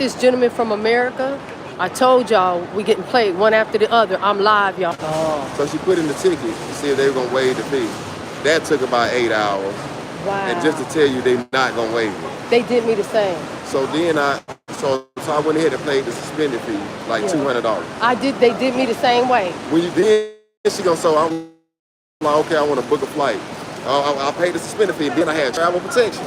this gentleman from America. I told y'all we getting played one after the other. I'm live, y'all. Oh. So she put in the ticket to see if they were gonna waive the fee. That took about 8 hours. Wow. And just to tell you, they not gonna waive it. They did me the same. So then I went ahead and paid the suspended fee, like $200. They did me the same way. When you then she goes, so I'm like, okay, I want to book a flight. I paid the suspended fee, then I had travel protection.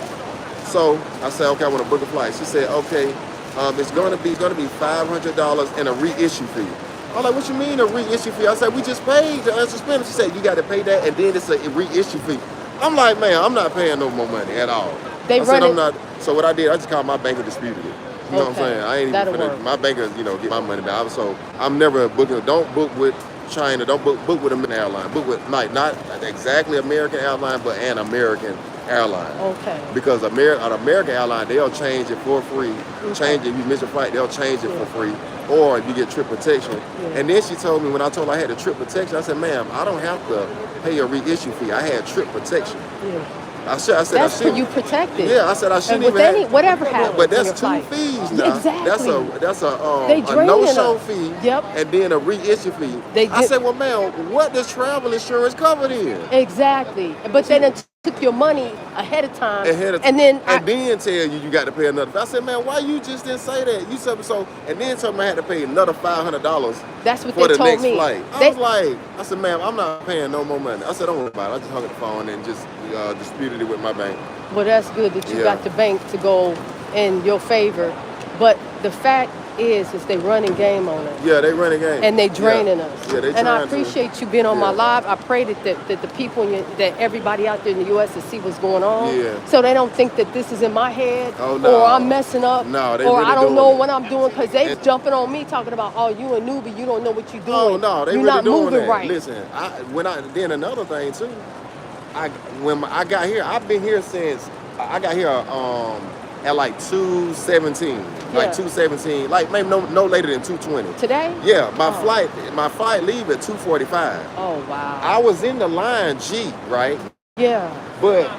So I said, okay, I want to book a flight. She said, okay, it's gonna be $500 and a reissue fee. I'm like, what you mean a reissue fee? I said, we just paid the suspended. She said, you got to pay that, and then it's a reissue fee. I'm like, man, I'm not paying no more money at all. So what I did, I just called my bank and disputed it. You know what I'm saying? I ain't even finna, my banker, get my money back. So I'm never booking. Don't book with China. Don't book with American airline. Book with not exactly American airline, but an American airline. Okay. Because an American airline, they'll change it for free. Change it. If you miss your flight, they'll change it for free. Or you get trip protection. And then she told me, when I told her I had a trip protection, I said, ma'am, I don't have to pay a reissue fee. I had trip protection. I said that's for you protected. Yeah, I said I shouldn't even whatever happens. But that's two fees now. Exactly. That's a no-show fee. Yep. And then a reissue fee. I said, well, ma'am, what does travel insurance cover then? Exactly. But they done took your money ahead of time. And then tell you got to pay another fee. I said, man, why you just didn't say that? You said so, and then told me I had to pay another $500. That's what for they the told next me. Flight. I said, ma'am, I'm not paying no more money. I said, don't worry about it. I just hung up the phone and just disputed it with my bank. Well, that's good that you got the bank to go in your favor. But the fact is they running game on us. Yeah, they running game. And they draining us. Yeah, they and I appreciate you being on my live. I pray that the people, that everybody out there in the U.S. will see what's going on. Yeah. So they don't think that this is in my head. Oh, no. Or I'm messing up. No, they or really I don't know doing what I'm doing, because they jumping on me talking about, oh, you a newbie, you don't know what you're doing. Oh, no, they you're really not doing moving that. right. Listen, then another thing too, when I got here, I've been here since I got here at like 2:17, like 2:17, like maybe no later than 2:20. Today? Yeah, my flight leave at 2:45. Oh wow. I was in the line G, right? Yeah. But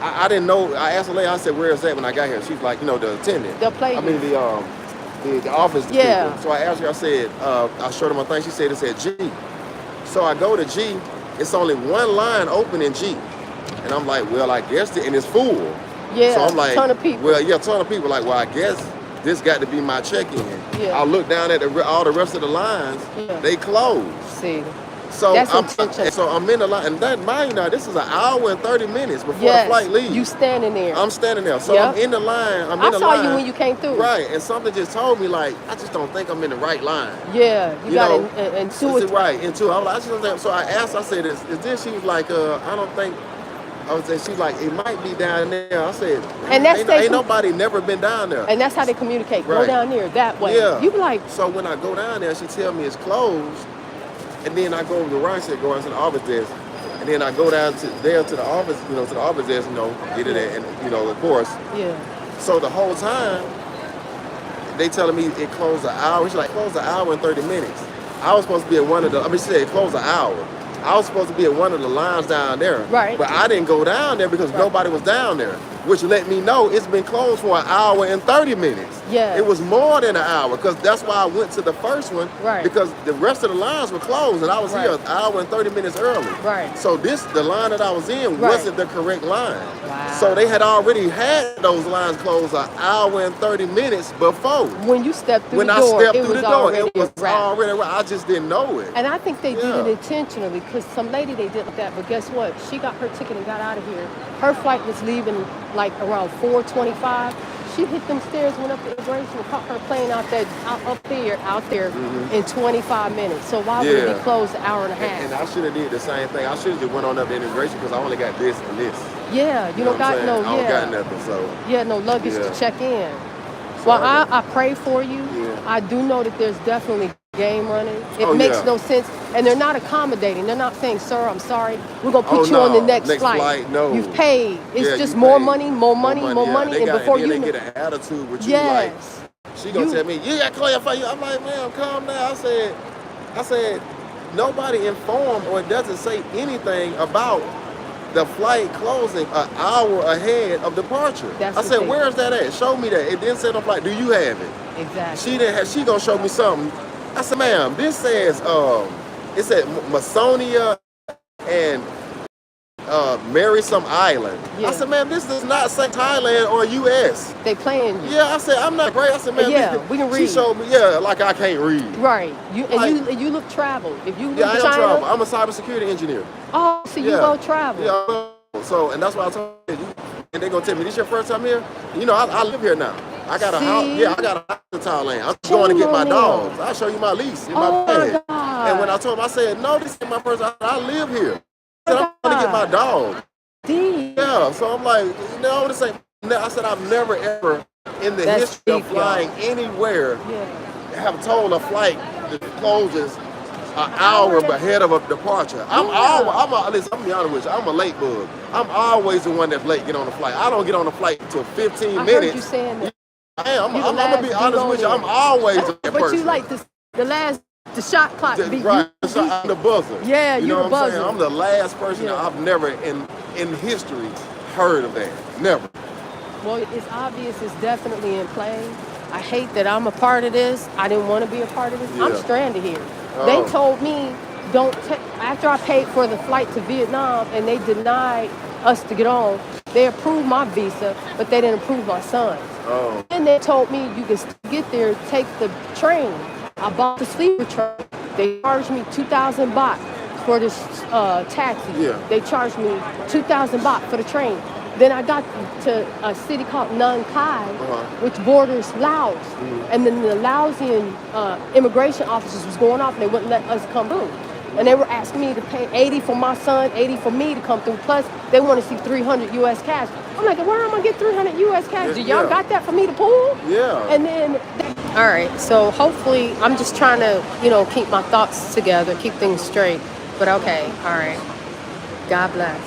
I didn't know. I asked the lady. I said, "Where is that?" When I got here, she's like, the attendant. The office. Yeah. People. So I asked her. I said, I showed her my thing. She said it said G. So I go to G. It's only one line open in G, and I'm like, well, I guess and it's full. Yeah. So I'm like, ton of people. Well, yeah, ton of people. Like, well, I guess this got to be my check-in. Yeah. I look down at all the rest of the lines. Yeah. They closed. See. So that's I'm in the line, and that, mind you, now this is an hour and 30 minutes before the flight leaves. You standing there. I'm standing there. So I'm in the line. I saw you when you came through. Right, and something just told me, like, I just don't think I'm in the right line. Yeah, you got intuitive. Right, intuitive. I just don't think. So I asked, I said, is this? She was like, I don't think. She's like, it might be down there. I said, and ain't nobody never been down there. And that's how they communicate. Right. Go down there that way. Yeah. You be like. So when I go down there, she tell me it's closed. And then I go over to Ryan, go down to the office desk, and then I go down to the office, to the office desk, get it in, and of course. Yeah. So the whole time, they telling me it closed an hour. She's like, closed an hour and 30 minutes. I was supposed to be at one of the. She said it closed an hour. I was supposed to be at one of the lines down there. Right. But I didn't go down there because nobody was down there, which let me know it's been closed for an hour and 30 minutes. Yeah. It was more than an hour, because that's why I went to the first one. Right. Because the rest of the lines were closed, and I was here an hour and 30 minutes early. Right. So the line that I was in wasn't the correct line. Wow. So they had already had those lines closed an hour and 30 minutes before. When you stepped through the door, I stepped through the door, it was wrapped. already wrapped. I just didn't know it. And I think they did it intentionally, because some lady they did that, but guess what? She got her ticket and got out of here. Her flight was leaving like around 4:25. She hit them stairs, went up to immigration, and caught her plane out there in 25 minutes. So why would it be closed an hour and a half? And I should have did the same thing. I should have just went on up to immigration, because I only got this and this. Yeah, you don't got no. I don't got nothing, so. Yeah, no luggage to check in. Well, I pray for you. Yeah. I do know that there's definitely game running. It makes no sense. And they're not accommodating. They're not saying, sir, I'm sorry, we're going to put you on the next flight. No. You've paid. It's just more money. And before they get an attitude with you. Yes. Like, she going to tell me, you got to clarify you. I'm like, man, calm down. I said, nobody informed or doesn't say anything about the flight closing an hour ahead of departure. That's I the said, thing. where's that at? Show me that. It didn't say on the flight. Do you have it? Exactly. She didn't have. She gonna show me something. I said, ma'am, this says it said Masonia and marry some island. Yeah. I said, ma'am, this does not say Thailand or U.S. They playing you. Yeah, I said, I'm not great. I said, ma'am, Yeah, we can She read. showed me, yeah, like I can't read. Right. You Like- you look traveled. If you look Yeah, I am China, travel. I'm a cybersecurity engineer. oh, so you Yeah. go travel. Yeah. So, and that's why I told you. And they gonna tell me, this your first time here? You know, I live here now. I got a house. See? Yeah, I got a house in Thailand. I'm going to get my Shame on dogs. I'll show you my lease in my Oh my bag. God. And when I told him, I said, no, this ain't my first time. I live here. I said, I'm going to get my dog. D. Yeah, so I'm like, no, this ain't. I said, I've never ever in the That's history of deep, flying anywhere Yeah. have told a flight that closes an hour ahead of a departure. Listen, I'm gonna be honest with you, I'm a late bug. I'm always the one that's late get on the flight. I don't get on the flight until 15 I minutes. heard you saying that. I'm You the gonna be last honest dude with you, on I'm there. always that But person. you like the shot clock beat. Right, You so I'm the buzzer. Yeah, you you know the what I'm saying? buzzer. I'm the last person Yeah. I've never in history heard of that. Never. Well, it's obvious it's definitely in play. I hate that I'm a part of this. I didn't want to be a part of this. I'm Yeah. stranded here. Oh. They told me after I paid for the flight to Vietnam and they denied us to get on, they approved my visa, but they didn't approve my son's. Oh. And they told me you can get there, take the train. I bought the sleeper train. They charged me 2,000 baht for this taxi. Yeah. They charged me 2,000 baht for the train. Then I got to a city called Nang Khai, which borders Laos. And then the Laosian immigration officers was going off and they wouldn't let us come through. And they were asking me to pay 80 for my son, 80 for me to come through. Plus, they want to see 300 U.S. cash. I'm like, where am I going to get 300 U.S. cash? Do y'all Yeah. got that for me to pull? Yeah. And then, all right, so hopefully, I'm just trying to, keep my thoughts together, keep things straight. But okay, all right. God bless.